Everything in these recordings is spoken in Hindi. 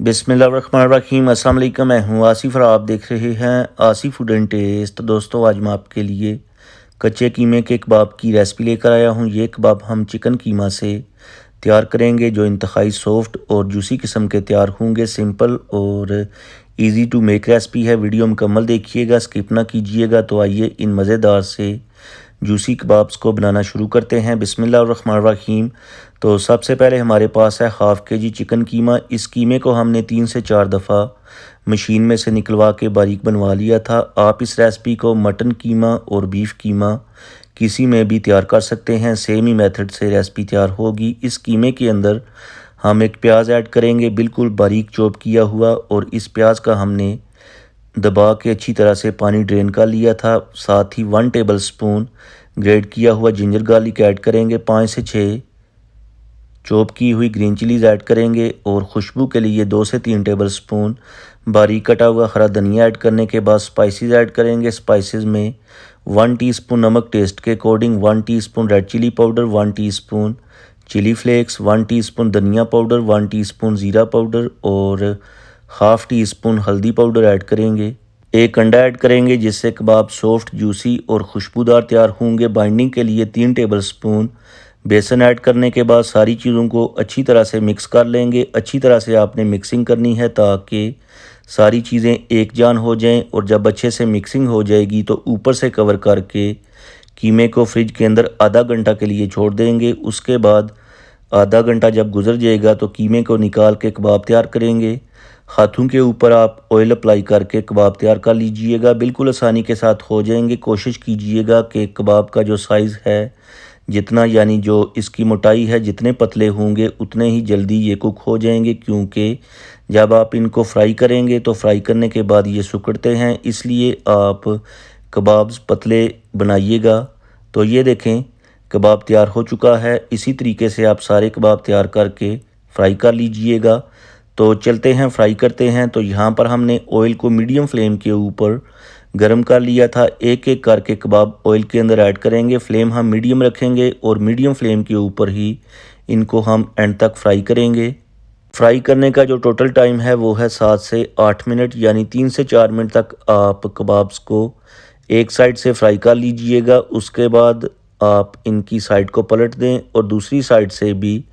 बिस्मिल्लाहिर्रहमानिर्रहीम। अस्सलाम वालेकुम। मैं हूँ आसिफ और आप देख रहे हैं आसिफ फूड एंड टेस्ट। तो दोस्तों, आज मैं आपके लिए कच्चे कीमे के कबाब की रेसिपी लेकर आया हूँ। ये कबाब हम चिकन कीमा से तैयार करेंगे, जो इंतहाई सॉफ्ट और जूसी किस्म के तैयार होंगे। सिंपल और इजी टू मेक रेसिपी है। वीडियो मुकम्मल देखिएगा, स्किप ना कीजिएगा। तो आइए इन मज़ेदार से जूसी कबाब्स को बनाना शुरू करते हैं। बिस्मिल्लाहिर्रहमानिर्रहीम। तो सबसे पहले हमारे पास है हाफ़ के जी चिकन कीमा। इस कीमे को हमने 3 से 4 दफ़ा मशीन में से निकलवा के बारीक बनवा लिया था। आप इस रेसिपी को मटन कीमा और बीफ कीमा किसी में भी तैयार कर सकते हैं। सेम ही मेथड से रेसिपी तैयार होगी। इस कीमे के अंदर हम एक प्याज ऐड करेंगे, बिल्कुल बारीक चॉप किया हुआ, और इस प्याज का हमने दबा के अच्छी तरह से पानी ड्रेन कर लिया था। साथ ही 1 टेबल स्पून ग्रेट किया हुआ जिंजर गार्लिक ऐड करेंगे। 5 से 6 चॉप की हुई ग्रीन चिलीज़ ऐड करेंगे, और खुशबू के लिए 2 से 3 टेबल स्पून बारीक कटा हुआ हरा धनिया ऐड करने के बाद स्पाइसेस ऐड करेंगे। स्पाइसेस में 1 टीस्पून नमक टेस्ट के according, 1 teaspoon red chilli powder, 1 teaspoon chilli flakes, 1 teaspoon धनिया पाउडर, 1 टीस्पून ज़ीरा पाउडर और हाफ़ टी स्पून हल्दी पाउडर ऐड करेंगे। एक अंडा ऐड करेंगे, जिससे कबाब सॉफ्ट, जूसी और खुशबूदार तैयार होंगे। बाइंडिंग के लिए 3 टेबल स्पून बेसन ऐड करने के बाद सारी चीज़ों को अच्छी तरह से मिक्स कर लेंगे। अच्छी तरह से आपने मिक्सिंग करनी है ताकि सारी चीज़ें एक जान हो जाएं, और जब अच्छे से मिक्सिंग हो जाएगी तो ऊपर से कवर करके कीमे को फ्रिज के अंदर आधा घंटा के लिए छोड़ देंगे। उसके बाद आधा घंटा जब गुजर जाएगा तो कीमे को निकाल के कबाब तैयार करेंगे। हाथों के ऊपर आप ऑयल अप्लाई करके कबाब तैयार कर लीजिएगा। बिल्कुल आसानी के साथ हो जाएंगे। कोशिश कीजिएगा कि कबाब का जो साइज़ है, जितना यानी जो इसकी मोटाई है, जितने पतले होंगे उतने ही जल्दी ये कुक हो जाएंगे, क्योंकि जब आप इनको फ्राई करेंगे तो फ्राई करने के बाद ये सिकुड़ते हैं, इसलिए आप कबाब्स पतले बनाइएगा। तो ये देखें, कबाब तैयार हो चुका है। इसी तरीके से आप सारे कबाब तैयार करके फ्राई कर लीजिएगा। तो चलते हैं फ्राई करते हैं। तो यहाँ पर हमने ऑयल को मीडियम फ्लेम के ऊपर गरम कर लिया था। एक एक करके कबाब ऑयल के अंदर ऐड करेंगे। फ्लेम हम मीडियम रखेंगे और मीडियम फ्लेम के ऊपर ही इनको हम एंड तक फ्राई करेंगे। फ्राई करने का जो टोटल टाइम है वो है 7 से 8 मिनट, यानी 3 से 4 मिनट तक आप कबाब्स को एक साइड से फ्राई कर लीजिएगा। उसके बाद आप इनकी साइड को पलट दें और दूसरी साइड से भी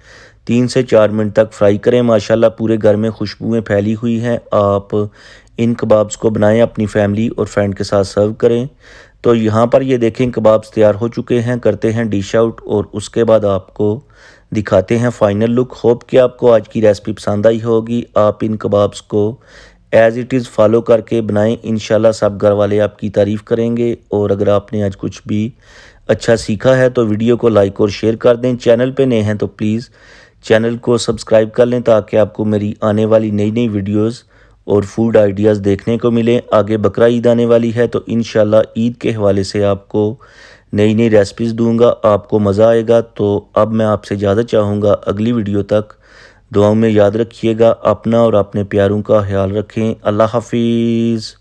3 से 4 मिनट तक फ्राई करें। माशाल्लाह पूरे घर में खुशबुएं फैली हुई हैं। आप इन कबाब्स को बनाएं, अपनी फैमिली और फ्रेंड के साथ सर्व करें। तो यहाँ पर ये देखें, कबाब्स तैयार हो चुके हैं। करते हैं डिश आउट और उसके बाद आपको दिखाते हैं फाइनल लुक। होप कि आपको आज की रेसिपी पसंद आई होगी। आप इन कबाब्स को एज़ इट इज़ फॉलो करके बनाएं। इंशाल्लाह सब घर वाले आपकी तारीफ़ करेंगे। और अगर आपने आज कुछ भी अच्छा सीखा है तो वीडियो को लाइक और शेयर कर दें। चैनल पे नए हैं तो प्लीज़ चैनल को सब्सक्राइब कर लें, ताकि आपको मेरी आने वाली नई नई वीडियोस और फूड आइडियाज़ देखने को मिलें। आगे बकरा ईद आने वाली है, तो इंशाल्लाह ईद के हवाले से आपको नई नई रेसिपीज़ दूंगा। आपको मज़ा आएगा। तो अब मैं आपसे इजाज़त चाहूँगा। अगली वीडियो तक दुआओं में याद रखिएगा। अपना और अपने प्यारों का ख्याल रखें। अल्लाह हाफिज़।